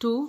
2।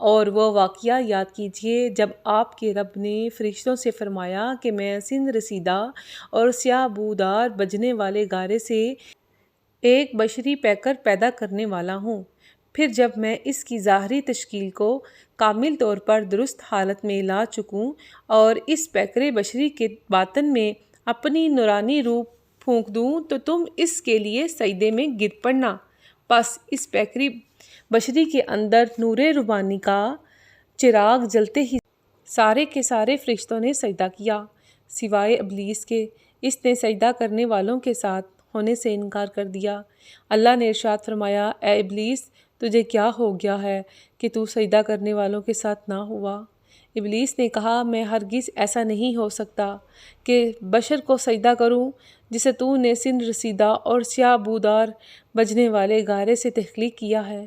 اور وہ واقعہ یاد کیجیے جب آپ کے رب نے فرشتوں سے فرمایا کہ میں سن رسیدہ اور سیاہ بودار بجنے والے گارے سے ایک بشری پیکر پیدا کرنے والا ہوں۔ پھر جب میں اس کی ظاہری تشکیل کو کامل طور پر درست حالت میں لا چکوں اور اس پیکر بشری کے باطن میں اپنی نورانی روح پھونک دوں تو تم اس کے لیے سجدے میں گر پڑنا۔ پس اس پیکر بشری کے اندر نور ربانی کا چراغ جلتے ہی سارے کے سارے فرشتوں نے سجدہ کیا سوائے ابلیس کے۔ اس نے سجدہ کرنے والوں کے ساتھ ہونے سے انکار کر دیا۔ اللہ نے ارشاد فرمایا، اے ابلیس، تجھے کیا ہو گیا ہے کہ تو سجدہ کرنے والوں کے ساتھ نہ ہوا؟ ابلیس نے کہا، میں ہرگز ایسا نہیں ہو سکتا کہ بشر کو سجدہ کروں جسے تو نے سن رسیدہ اور سیاہ بودار بجنے والے گارے سے تخلیق کیا ہے۔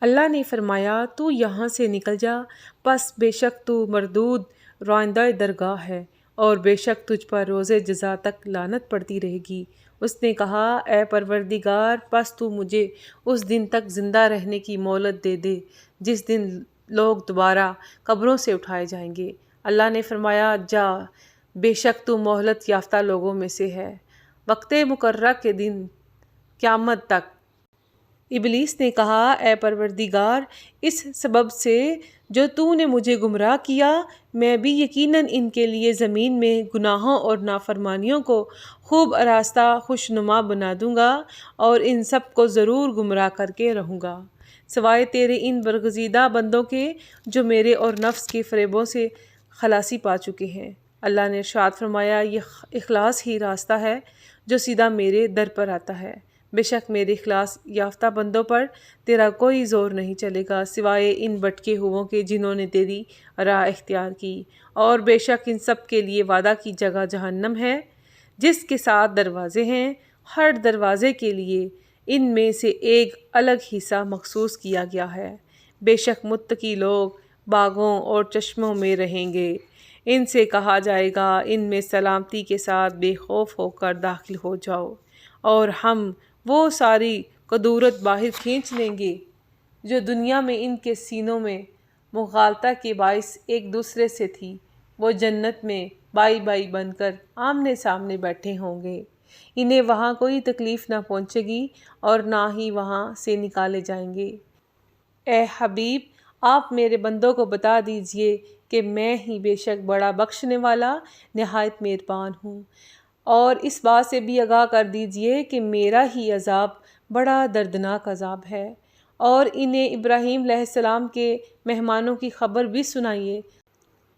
اللہ نے فرمایا، تو یہاں سے نکل جا، پس بے شک تو مردود روئندہ درگاہ ہے اور بے شک تجھ پر روز جزا تک لعنت پڑتی رہے گی۔ اس نے کہا، اے پروردگار، پس تو مجھے اس دن تک زندہ رہنے کی مہلت دے دے جس دن لوگ دوبارہ قبروں سے اٹھائے جائیں گے۔ اللہ نے فرمایا، جا، بے شک تو مہلت یافتہ لوگوں میں سے ہے، وقت مقررہ کے دن قیامت تک۔ ابلیس نے کہا، اے پروردگار، اس سبب سے جو تو نے مجھے گمراہ کیا، میں بھی یقیناً ان کے لیے زمین میں گناہوں اور نافرمانیوں کو خوب آراستہ خوشنما بنا دوں گا اور ان سب کو ضرور گمراہ کر کے رہوں گا، سوائے تیرے ان برگزیدہ بندوں کے جو میرے اور نفس کے فریبوں سے خلاصی پا چکے ہیں۔ اللہ نے ارشاد فرمایا، یہ اخلاص ہی راستہ ہے جو سیدھا میرے در پر آتا ہے۔ بے شک میرے اخلاص یافتہ بندوں پر تیرا کوئی زور نہیں چلے گا سوائے ان بھٹکے ہوئوں کے جنہوں نے تیری راہ اختیار کی، اور بے شک ان سب کے لیے وعدہ کی جگہ جہنم ہے جس کے 7 دروازے ہیں، ہر دروازے کے لیے ان میں سے ایک الگ حصہ مخصوص کیا گیا ہے۔ بے شک متقی لوگ باغوں اور چشموں میں رہیں گے، ان سے کہا جائے گا، ان میں سلامتی کے ساتھ بے خوف ہو کر داخل ہو جاؤ، اور ہم وہ ساری قدورت باہر کھینچ لیں گے جو دنیا میں ان کے سینوں میں مغالطہ کے باعث ایک دوسرے سے تھی۔ وہ جنت میں بائی بائی بن کر آمنے سامنے بیٹھے ہوں گے، انہیں وہاں کوئی تکلیف نہ پہنچے گی اور نہ ہی وہاں سے نکالے جائیں گے۔ اے حبیب، آپ میرے بندوں کو بتا دیجئے کہ میں ہی بے شک بڑا بخشنے والا نہایت مہربان ہوں، اور اس بات سے بھی آگاہ کر دیجئے کہ میرا ہی عذاب بڑا دردناک عذاب ہے۔ اور انہیں ابراہیم علیہ السلام کے مہمانوں کی خبر بھی سنائیے۔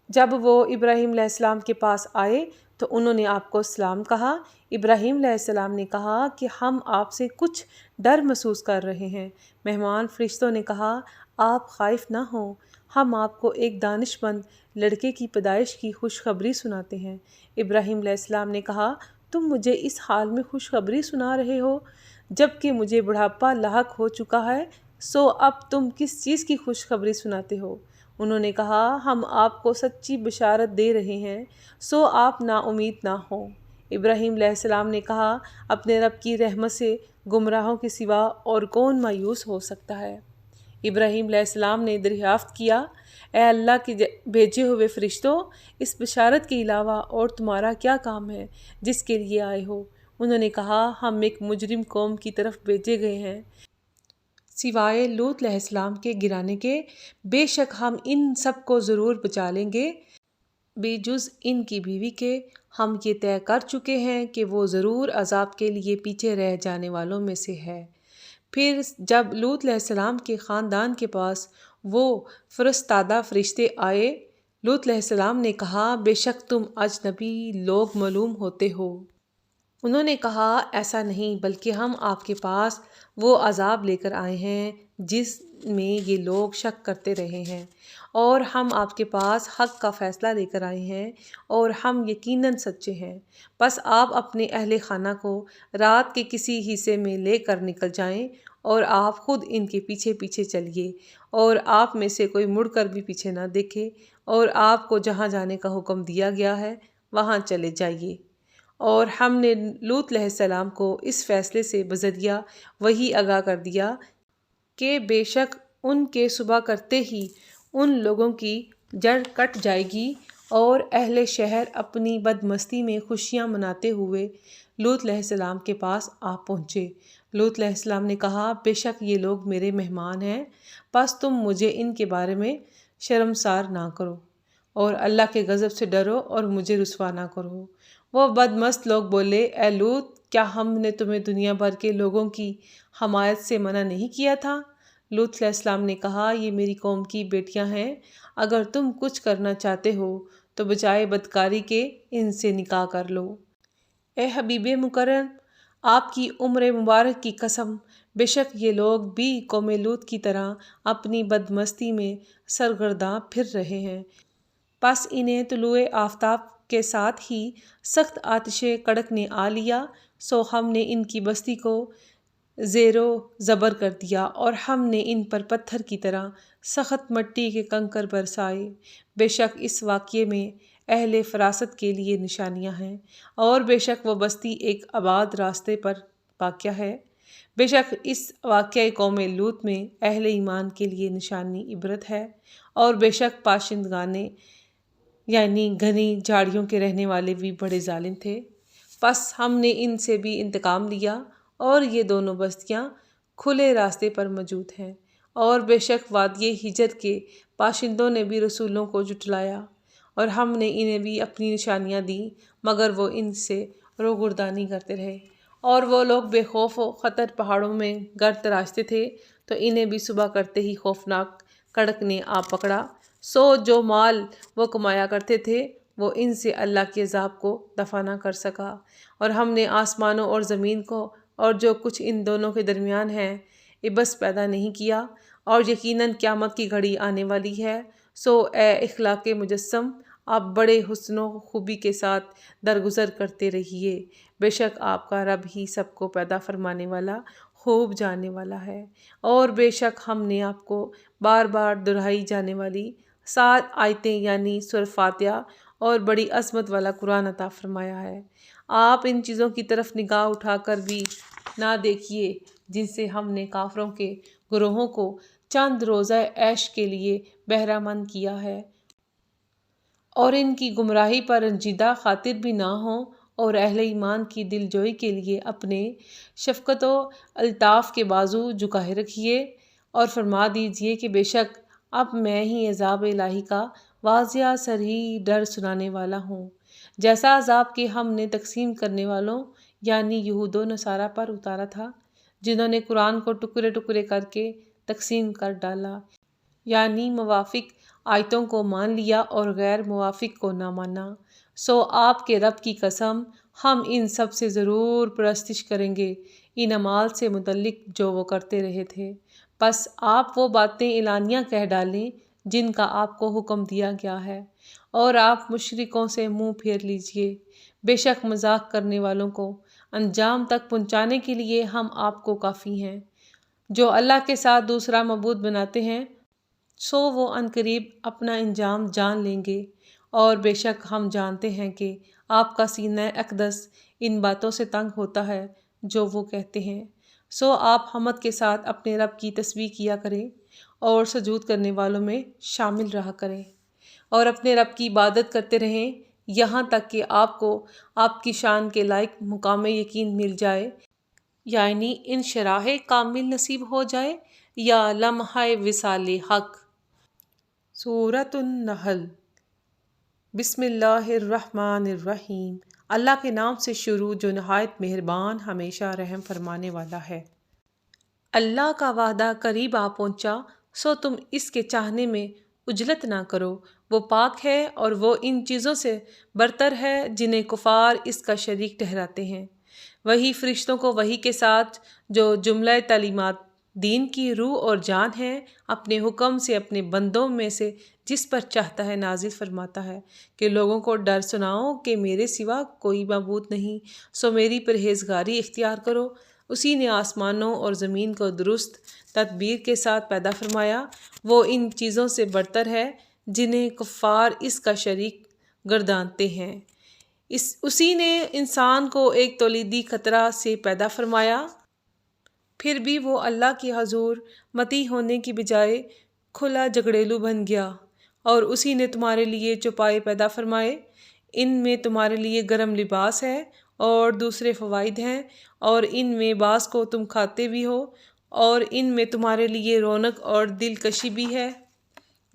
جب وہ ابراہیم علیہ السلام کے پاس آئے تو انہوں نے آپ کو سلام کہا۔ ابراہیم علیہ السلام نے کہا کہ ہم آپ سے کچھ ڈر محسوس کر رہے ہیں۔ مہمان فرشتوں نے کہا، آپ خائف نہ ہوں، ہم آپ کو ایک دانش مند لڑکے کی پیدائش کی خوشخبری سناتے ہیں۔ ابراہیم علیہ السلام نے کہا، تم مجھے اس حال میں خوشخبری سنا رہے ہو جب کہ مجھے بڑھاپا لاحق ہو چکا ہے، سو اب تم کس چیز کی خوشخبری سناتے ہو؟ انہوں نے کہا، ہم آپ کو سچی بشارت دے رہے ہیں، سو آپ نا امید نہ ہوں۔ ابراہیم علیہ السلام نے کہا، اپنے رب کی رحمت سے گمراہوں کے سوا اور کون مایوس ہو سکتا ہے؟ ابراہیم علیہ السلام نے دریافت کیا، اے اللہ کے بھیجے ہوئے فرشتوں، اس بشارت کے علاوہ اور تمہارا کیا کام ہے جس کے لیے آئے ہو؟ انہوں نے کہا، ہم ایک مجرم قوم کی طرف بھیجے گئے ہیں سوائے لوط علیہ السلام کے گرانے کے، بے شک ہم ان سب کو ضرور بچا لیں گے بے جز ان کی بیوی کے۔ ہم یہ طے کر چکے ہیں کہ وہ ضرور عذاب کے لیے پیچھے رہ جانے والوں میں سے ہے۔ پھر جب لوط علیہ السلام کے خاندان کے پاس وہ فرستادہ فرشتے آئے، لوط علیہ السلام نے کہا، بے شک تم اجنبی لوگ معلوم ہوتے ہو۔ انہوں نے کہا، ایسا نہیں، بلکہ ہم آپ کے پاس وہ عذاب لے کر آئے ہیں جس میں یہ لوگ شک کرتے رہے ہیں، اور ہم آپ کے پاس حق کا فیصلہ لے کر آئے ہیں، اور ہم یقیناً سچے ہیں۔ بس آپ اپنے اہل خانہ کو رات کے کسی حصے میں لے کر نکل جائیں، اور آپ خود ان کے پیچھے پیچھے چلیے، اور آپ میں سے کوئی مڑ کر بھی پیچھے نہ دیکھے، اور آپ کو جہاں جانے کا حکم دیا گیا ہے وہاں چلے جائیے۔ اور ہم نے لوط علیہ السلام کو اس فیصلے سے بذریعہ وحی آگاہ کر دیا کہ بے شک ان کے صبح کرتے ہی ان لوگوں کی جڑ کٹ جائے گی اور اہل شہر اپنی بدمستی میں خوشیاں مناتے ہوئے لوط علیہ السلام کے پاس آ پہنچے۔ لوط علیہ السلام نے کہا، بے شک یہ لوگ میرے مہمان ہیں، پس تم مجھے ان کے بارے میں شرمسار نہ کرو اور اللہ کے غضب سے ڈرو اور مجھے رسوا نہ کرو۔ وہ بدمست لوگ بولے، اے لوط، کیا ہم نے تمہیں دنیا بھر کے لوگوں کی حمایت سے منع نہیں کیا تھا؟ لوط علیہ السلام نے کہا، یہ میری قوم کی بیٹیاں ہیں، اگر تم کچھ کرنا چاہتے ہو تو بجائے بدکاری کے ان سے نکاح کر لو۔ اے حبیب مکرم، آپ کی عمر مبارک کی قسم، بے شک یہ لوگ بھی قوم لوط کی طرح اپنی بدمستی میں سرگرداں پھر رہے ہیں۔ پس انہیں طلوع آفتاب کے ساتھ ہی سخت آتش کڑک نے آ لیا، سو ہم نے ان کی بستی کو زیر و زبر کر دیا اور ہم نے ان پر پتھر کی طرح سخت مٹی کے کنکر برسائے۔ بے شک اس واقعے میں اہل فراست کے لیے نشانیاں ہیں، اور بے شک وہ بستی ایک آباد راستے پر واقع ہے۔ بے شک اس واقعہ قوم لوط میں اہل ایمان کے لیے نشانی عبرت ہے، اور بے شک باشندگانے یعنی گھنی جھاڑیوں کے رہنے والے بھی بڑے ظالم تھے۔ پس ہم نے ان سے بھی انتقام لیا، اور یہ دونوں بستیاں کھلے راستے پر موجود ہیں، اور بے شک وادی حجر کے باشندوں نے بھی رسولوں کو جھٹلایا، اور ہم نے انہیں بھی اپنی نشانیاں دیں، مگر وہ ان سے روگردانی کرتے رہے۔ اور وہ لوگ بے خوف و خطر پہاڑوں میں گر تراشتے تھے، تو انہیں بھی صبح کرتے ہی خوفناک کڑک نے آ پکڑا، سو جو مال وہ کمایا کرتے تھے وہ ان سے اللہ کے عذاب کو دفع نہ کر سکا۔ اور ہم نے آسمانوں اور زمین کو اور جو کچھ ان دونوں کے درمیان ہے عبث پیدا نہیں کیا، اور یقیناً قیامت کی گھڑی آنے والی ہے، سو اے اخلاق مجسم، آپ بڑے حسن و خوبی کے ساتھ درگزر کرتے رہیے، بے شک آپ کا رب ہی سب کو پیدا فرمانے والا، خوب جاننے والا ہے۔ اور بے شک ہم نے آپ کو بار بار دہرائی جانے والی 7 آیتیں یعنی سورہ فاتحہ اور بڑی عظمت والا قرآن عطا فرمایا ہے۔ آپ ان چیزوں کی طرف نگاہ اٹھا کر بھی نہ دیکھیے جن سے ہم نے کافروں کے گروہوں کو چند روزہ عیش کے لیے بہرہ مند کیا ہے، اور ان کی گمراہی پر رنجیدہ خاطر بھی نہ ہوں، اور اہل ایمان کی دل جوئی کے لیے اپنے شفقت و الطاف کے بازو جھکائے رکھیے، اور فرما دیجیے کہ بے شک اب میں ہی عذاب الہی کا واضح صریح ڈر سنانے والا ہوں، جیسا عذاب کہ ہم نے تقسیم کرنے والوں یعنی یہود و نصارہ پر اتارا تھا، جنہوں نے قرآن کو ٹکڑے ٹکڑے کر کے تقسیم کر ڈالا، یعنی موافق آیتوں کو مان لیا اور غیر موافق کو نہ مانا۔ سو آپ کے رب کی قسم، ہم ان سب سے ضرور پرستش کریں گے، ان اعمال سے متعلق جو وہ کرتے رہے تھے۔ پس آپ وہ باتیں اعلانیہ کہہ ڈالیں جن کا آپ کو حکم دیا گیا ہے، اور آپ مشرکوں سے منہ پھیر لیجیے، بے شک مذاق کرنے والوں کو انجام تک پہنچانے کے لیے ہم آپ کو کافی ہیں۔ جو اللہ کے ساتھ دوسرا معبود بناتے ہیں سو وہ عنقریب اپنا انجام جان لیں گے، اور بے شک ہم جانتے ہیں کہ آپ کا سینہ اقدس ان باتوں سے تنگ ہوتا ہے جو وہ کہتے ہیں، سو آپ حمد کے ساتھ اپنے رب کی تسبیح کیا کریں اور سجود کرنے والوں میں شامل رہا کریں، اور اپنے رب کی عبادت کرتے رہیں یہاں تک کہ آپ کو آپ کی شان کے لائق مقام یقین مل جائے، یعنی انشراح کامل نصیب ہو جائے یا لمحہ وصال حق۔ سورۃ النحل۔ بسم اللہ الرحمن الرحیم۔ اللہ کے نام سے شروع جو نہایت مہربان ہمیشہ رحم فرمانے والا ہے۔ اللہ کا وعدہ قریب آ پہنچا، سو تم اس کے چاہنے میں عجلت نہ کرو، وہ پاک ہے اور وہ ان چیزوں سے برتر ہے جنہیں کفار اس کا شریک ٹھہراتے ہیں۔ وہی فرشتوں کو وحی کے ساتھ جو جملہ تعلیمات دین کی روح اور جان ہے، اپنے حکم سے اپنے بندوں میں سے جس پر چاہتا ہے نازل فرماتا ہے، کہ لوگوں کو ڈر سناؤ کہ میرے سوا کوئی معبود نہیں، سو میری پرہیزگاری اختیار کرو۔ اسی نے آسمانوں اور زمین کو درست تدبیر کے ساتھ پیدا فرمایا، وہ ان چیزوں سے برتر ہے جنہیں کفار اس کا شریک گردانتے ہیں۔ اسی نے انسان کو ایک تولیدی قطرہ سے پیدا فرمایا، پھر بھی وہ اللہ کے حضور مطیع ہونے کی بجائے کھلا جھگڑیلو بن گیا، اور اسی نے تمہارے لیے چوپائے پیدا فرمائے۔ ان میں تمہارے لیے گرم لباس ہے اور دوسرے فوائد ہیں، اور ان میں بعض کو تم کھاتے بھی ہو، اور ان میں تمہارے لیے رونق اور دلکشی بھی ہے۔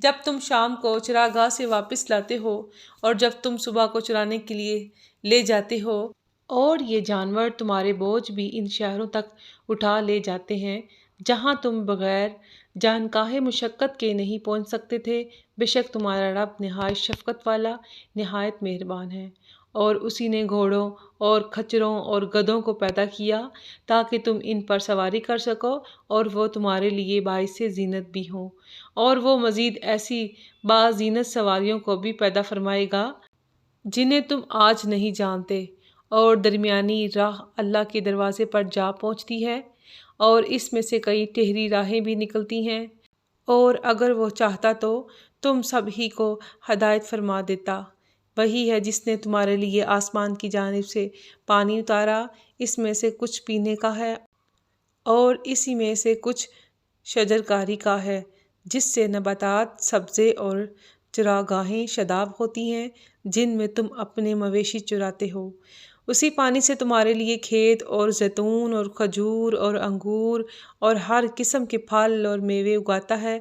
جب تم شام کو چراگاہ سے واپس لاتے ہو اور جب تم صبح کو چرانے کے لیے لے جاتے ہو، اور یہ جانور تمہارے بوجھ بھی ان شہروں تک اٹھا لے جاتے ہیں جہاں تم بغیر جانکاہ مشقت کے نہیں پہنچ سکتے تھے، بے شک تمہارا رب نہایت شفقت والا، نہایت مہربان ہے۔ اور اسی نے گھوڑوں اور کھچروں اور گدھوں کو پیدا کیا تاکہ تم ان پر سواری کر سکو، اور وہ تمہارے لیے باعث زینت بھی ہوں، اور وہ مزید ایسی بازینت سواریوں کو بھی پیدا فرمائے گا جنہیں تم آج نہیں جانتے۔ اور درمیانی راہ اللہ کے دروازے پر جا پہنچتی ہے، اور اس میں سے کئی ٹہری راہیں بھی نکلتی ہیں، اور اگر وہ چاہتا تو تم سب ہی کو ہدایت فرما دیتا۔ وہی ہے جس نے تمہارے لیے آسمان کی جانب سے پانی اتارا، اس میں سے کچھ پینے کا ہے اور اسی میں سے کچھ شجرکاری کا ہے، جس سے نباتات سبزے اور چراگاہیں شاداب ہوتی ہیں جن میں تم اپنے مویشی چراتے ہو۔ اسی پانی سے تمہارے لیے کھیت اور زیتون اور کھجور اور انگور اور ہر قسم کے پھل اور میوے اگاتا ہے۔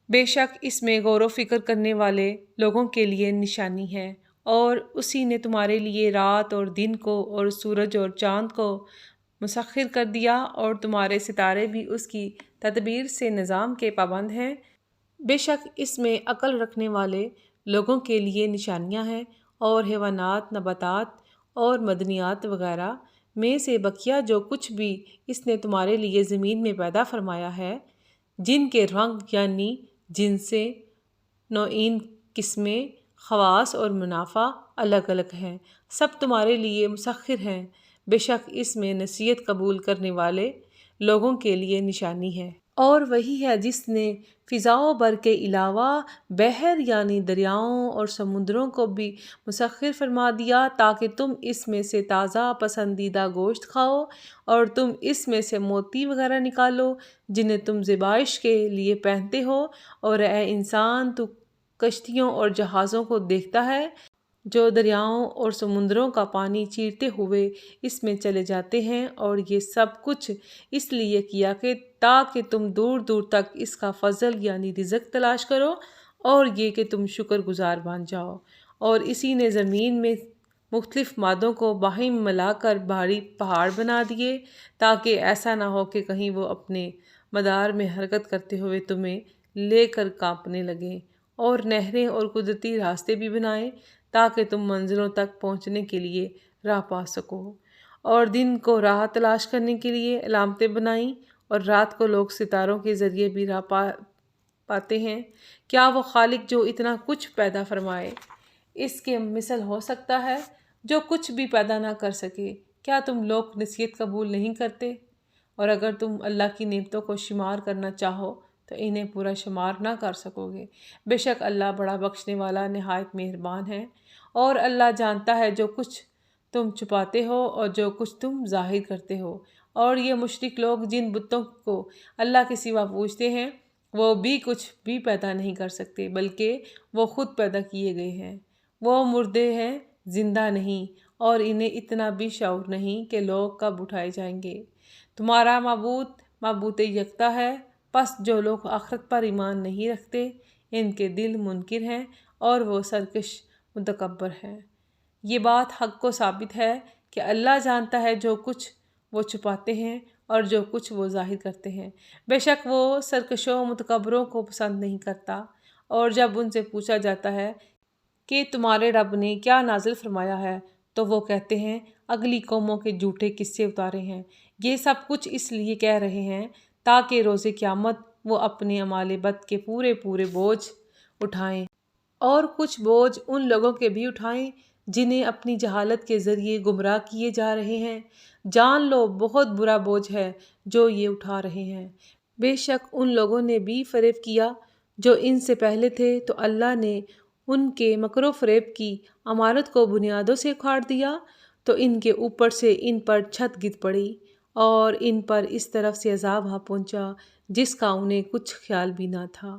بے شک اس میں غور و فکر کرنے والے لوگوں کے لیے نشانی ہے۔ اور اسی نے تمہارے لیے رات اور دن کو اور سورج اور چاند کو مسخر کر دیا، اور تمہارے ستارے بھی اس کی تدبیر سے نظام کے پابند ہیں۔ بے شک اس میں عقل رکھنے والے لوگوں کے لیے نشانیاں ہیں، اور حیوانات، نباتات اور معدنیات وغیرہ میں سے بقیہ جو کچھ بھی اس نے تمہارے لیے زمین میں پیدا فرمایا ہے، جن کے رنگ یعنی جنسیں، نوعین، قسمیں، خواص اور منافع الگ الگ ہیں، سب تمہارے لیے مسخر ہیں۔ بے شک اس میں نصیحت قبول کرنے والے لوگوں کے لیے نشانی ہے۔ اور وہی ہے جس نے فضاؤں بر کے علاوہ بحر یعنی دریاؤں اور سمندروں کو بھی مسخر فرما دیا تاکہ تم اس میں سے تازہ پسندیدہ گوشت کھاؤ، اور تم اس میں سے موتی وغیرہ نکالو جنہیں تم ذبائش کے لیے پہنتے ہو۔ اور اے انسان، تو کشتیوں اور جہازوں کو دیکھتا ہے جو دریاؤں اور سمندروں کا پانی چیرتے ہوئے اس میں چلے جاتے ہیں، اور یہ سب کچھ اس لیے کیا کہ تاکہ تم دور دور تک اس کا فضل یعنی رزق تلاش کرو، اور یہ کہ تم شکر گزار بن جاؤ۔ اور اسی نے زمین میں مختلف مادوں کو باہم ملا کر بھاری پہاڑ بنا دیے تاکہ ایسا نہ ہو کہ کہیں وہ اپنے مدار میں حرکت کرتے ہوئے تمہیں لے کر کانپنے لگیں، اور نہریں اور قدرتی راستے بھی بنائے تاکہ تم منزلوں تک پہنچنے کے لیے راہ پا سکو، اور دن کو راہ تلاش کرنے کے لیے علامتیں بنائیں، اور رات کو لوگ ستاروں کے ذریعے بھی راہ پاتے ہیں۔ کیا وہ خالق جو اتنا کچھ پیدا فرمائے اس کے مثل ہو سکتا ہے، جو کچھ بھی پیدا نہ کر سکے؟ کیا تم لوگ نصیحت قبول نہیں کرتے؟ اور اگر تم اللہ کی نعمتوں کو شمار کرنا چاہو تو انہیں پورا شمار نہ کر سکو گے۔ بے شک اللہ بڑا بخشنے والا، نہایت مہربان ہے۔ اور اللہ جانتا ہے جو کچھ تم چھپاتے ہو اور جو کچھ تم ظاہر کرتے ہو۔ اور یہ مشرک لوگ جن بتوں کو اللہ کے سوا پوجتے ہیں، وہ بھی کچھ بھی پیدا نہیں کر سکتے بلکہ وہ خود پیدا کیے گئے ہیں۔ وہ مردے ہیں، زندہ نہیں، اور انہیں اتنا بھی شعور نہیں کہ لوگ کب اٹھائے جائیں گے۔ تمہارا معبود یکتا ہے، پس جو لوگ آخرت پر ایمان نہیں رکھتے ان کے دل منکر ہیں اور وہ سرکش متکبر ہیں۔ یہ بات حق کو ثابت ہے کہ اللہ جانتا ہے جو کچھ وہ چھپاتے ہیں اور جو کچھ وہ ظاہر کرتے ہیں۔ بے شک وہ سرکشوں متکبروں کو پسند نہیں کرتا۔ اور جب ان سے پوچھا جاتا ہے کہ تمہارے رب نے کیا نازل فرمایا ہے تو وہ کہتے ہیں اگلی قوموں کے جھوٹے قصے اتارے ہیں۔ یہ سب کچھ اس لیے کہہ رہے ہیں تاکہ روز قیامت وہ اپنے اعمال بد کے پورے پورے بوجھ اٹھائیں، اور کچھ بوجھ ان لوگوں کے بھی اٹھائیں جنہیں اپنی جہالت کے ذریعے گمراہ کیے جا رہے ہیں۔ جان لو بہت برا بوجھ ہے جو یہ اٹھا رہے ہیں۔ بے شک ان لوگوں نے بھی فریب کیا جو ان سے پہلے تھے، تو اللہ نے ان کے مکر و فریب کی عمارت کو بنیادوں سے اکھاڑ دیا، تو ان کے اوپر سے ان پر چھت گر پڑی، اور ان پر اس طرف سے عذاب آ پہنچا جس کا انہیں کچھ خیال بھی نہ تھا۔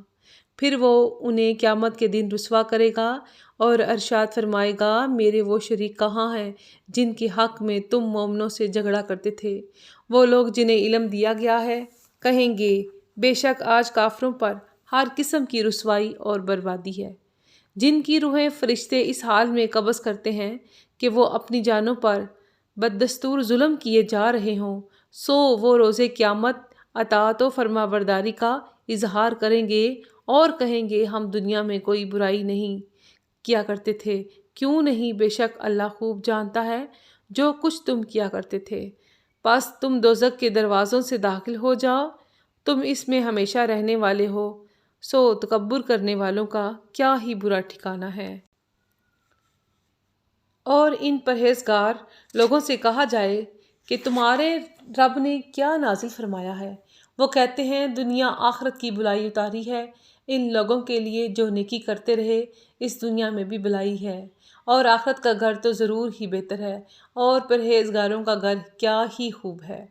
پھر وہ انہیں قیامت کے دن رسوا کرے گا اور ارشاد فرمائے گا، میرے وہ شریک کہاں ہیں جن کے حق میں تم مومنوں سے جھگڑا کرتے تھے؟ وہ لوگ جنہیں علم دیا گیا ہے کہیں گے، بے شک آج کافروں پر ہر قسم کی رسوائی اور بربادی ہے۔ جن کی روحیں فرشتے اس حال میں قبض کرتے ہیں کہ وہ اپنی جانوں پر بددستور ظلم کیے جا رہے ہوں، سو وہ روز قیامت اطاعت و فرما برداری کا اظہار کریں گے اور کہیں گے، ہم دنیا میں کوئی برائی نہیں کیا کرتے تھے۔ کیوں نہیں، بے شک اللہ خوب جانتا ہے جو کچھ تم کیا کرتے تھے۔ پس تم دوزخ کے دروازوں سے داخل ہو جاؤ، تم اس میں ہمیشہ رہنے والے ہو، سو تکبر کرنے والوں کا کیا ہی برا ٹھکانہ ہے۔ اور ان پرہیزگار لوگوں سے کہا جائے کہ تمہارے رب نے کیا نازل فرمایا ہے؟ وہ کہتے ہیں، دنیا آخرت کی بلائی اتاری ہے۔ ان لوگوں کے لیے جو نیکی کرتے رہے اس دنیا میں بھی بلائی ہے، اور آخرت کا گھر تو ضرور ہی بہتر ہے، اور پرہیزگاروں کا گھر کیا ہی خوب ہے۔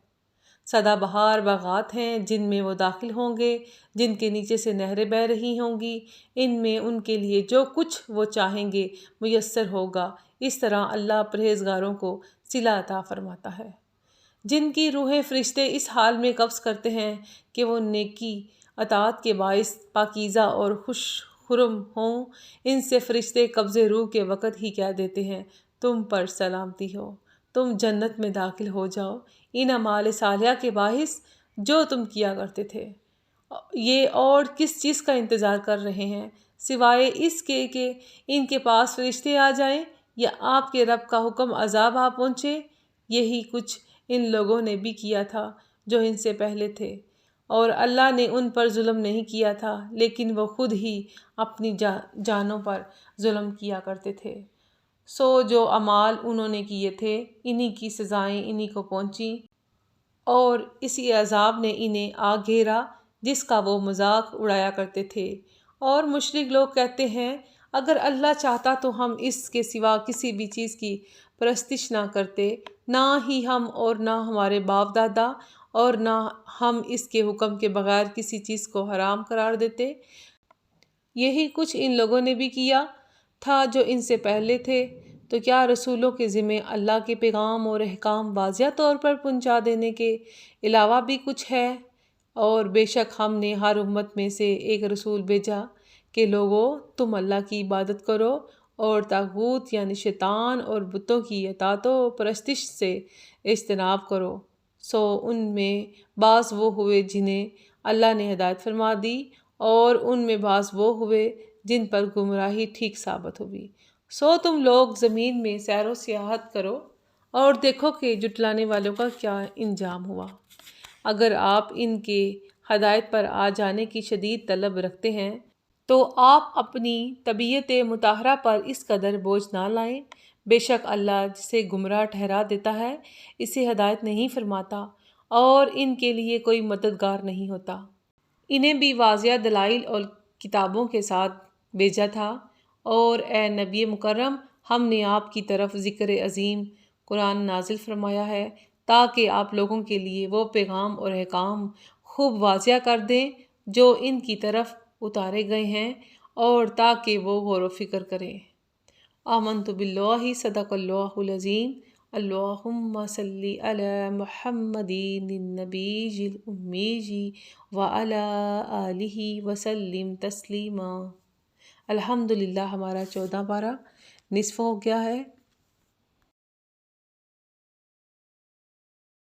سدا بہار باغات ہیں جن میں وہ داخل ہوں گے، جن کے نیچے سے نہریں بہہ رہی ہوں گی، ان میں ان کے لیے جو کچھ وہ چاہیں گے میسر ہوگا۔ اس طرح اللہ پرہیزگاروں کو صلہ عطا فرماتا ہے۔ جن کی روحیں فرشتے اس حال میں قبض کرتے ہیں کہ وہ نیکی اطاعت کے باعث پاکیزہ اور خوش خرم ہوں، ان سے فرشتے قبض روح کے وقت ہی کہہ دیتے ہیں، تم پر سلامتی ہو، تم جنت میں داخل ہو جاؤ، ان اعمال صالحہ کے باعث جو تم کیا کرتے تھے۔ یہ اور کس چیز کا انتظار کر رہے ہیں سوائے اس کے کہ ان کے پاس فرشتے آ جائیں یا آپ کے رب کا حکم عذاب آ پہنچے؟ یہی کچھ ان لوگوں نے بھی کیا تھا جو ان سے پہلے تھے، اور اللہ نے ان پر ظلم نہیں کیا تھا، لیکن وہ خود ہی اپنی جانوں پر ظلم کیا کرتے تھے۔ سو جو اعمال انہوں نے کیے تھے انہی کی سزائیں انہی کو پہنچیں، اور اسی عذاب نے انہیں آ گھیرا جس کا وہ مذاق اڑایا کرتے تھے۔ اور مشرک لوگ کہتے ہیں، اگر اللہ چاہتا تو ہم اس کے سوا کسی بھی چیز کی پرستش نہ کرتے، نہ ہی ہم اور نہ ہمارے باپ دادا، اور نہ ہم اس کے حکم کے بغیر کسی چیز کو حرام قرار دیتے۔ یہی کچھ ان لوگوں نے بھی کیا تھا جو ان سے پہلے تھے۔ تو کیا رسولوں کے ذمے اللہ کے پیغام اور احکام واضح طور پر پہنچا دینے کے علاوہ بھی کچھ ہے؟ اور بے شک ہم نے ہر امت میں سے ایک رسول بھیجا کہ لوگو، تم اللہ کی عبادت کرو اور طاغوت یعنی شیطان اور بتوں کی اطاعت و پرستش سے اجتناب کرو۔ سو ان میں بعض وہ ہوئے جنہیں اللہ نے ہدایت فرما دی، اور ان میں بعض وہ ہوئے جن پر گمراہی ٹھیک ثابت ہوئی۔ سو تم لوگ زمین میں سیر و سیاحت کرو اور دیکھو کہ جھٹلانے والوں کا کیا انجام ہوا۔ اگر آپ ان کے ہدایت پر آ جانے کی شدید طلب رکھتے ہیں تو آپ اپنی طبیعت مطہرہ پر اس قدر بوجھ نہ لائیں۔ بے شک اللہ جسے گمراہ ٹھہرا دیتا ہے اسے ہدایت نہیں فرماتا، اور ان کے لیے کوئی مددگار نہیں ہوتا۔ انہیں بھی واضح دلائل اور کتابوں کے ساتھ بھیجا تھا، اور اے نبی مکرم، ہم نے آپ کی طرف ذکر عظیم قرآن نازل فرمایا ہے تاکہ آپ لوگوں کے لیے وہ پیغام اور احکام خوب واضح کر دیں جو ان کی طرف اتارے گئے ہیں، اور تاکہ وہ غور و فکر کریں۔ آمنت باللہ، صدق اللہ العظیم۔ اللہم صلی علی محمد النبی الأمی وعلی آلہ وسلم تسلیما۔ الحمدللہ ہمارا 14 پارہ نصف ہو گیا ہے۔